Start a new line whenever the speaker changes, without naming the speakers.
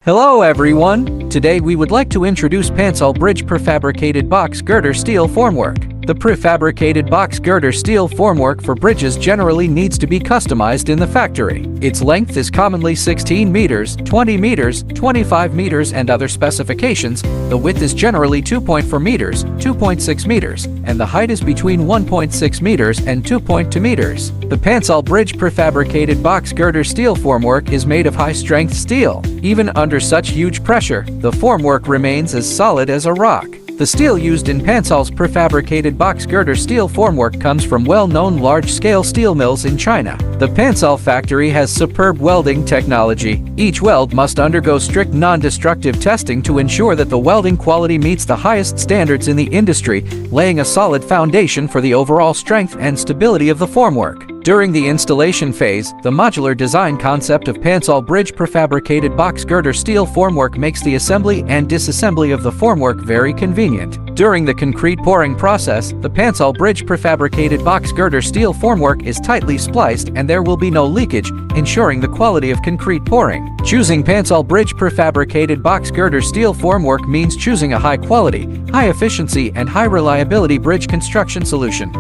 Hello everyone! Today we would like to introduce Pansol Bridge Prefabricated Box Girder Steel Formwork. The prefabricated box girder steel formwork for bridges generally needs to be customized in the factory. Its length is commonly 16 meters, 20 meters, 25 meters and other specifications. The width is generally 2.4 meters, 2.6 meters, and the height is between 1.6 meters and 2.2 meters. The Pansol Bridge Prefabricated Box Girder Steel Formwork is made of high-strength steel. Even under such huge pressure, the formwork remains as solid as a rock. The steel used in Pansol's prefabricated box girder steel formwork comes from well-known large-scale steel mills in China. The Pansol factory has superb welding technology. Each weld must undergo strict non-destructive testing to ensure that the welding quality meets the highest standards in the industry, laying a solid foundation for the overall strength and stability of the formwork. During the installation phase, the modular design concept of Pansol Bridge Prefabricated Box Girder Steel Formwork makes the assembly and disassembly of the formwork very convenient. During the concrete pouring process, the Pansol Bridge Prefabricated Box Girder Steel Formwork is tightly spliced and there will be no leakage, ensuring the quality of concrete pouring. Choosing Pansol Bridge Prefabricated Box Girder Steel Formwork means choosing a high-quality, high-efficiency and high-reliability bridge construction solution.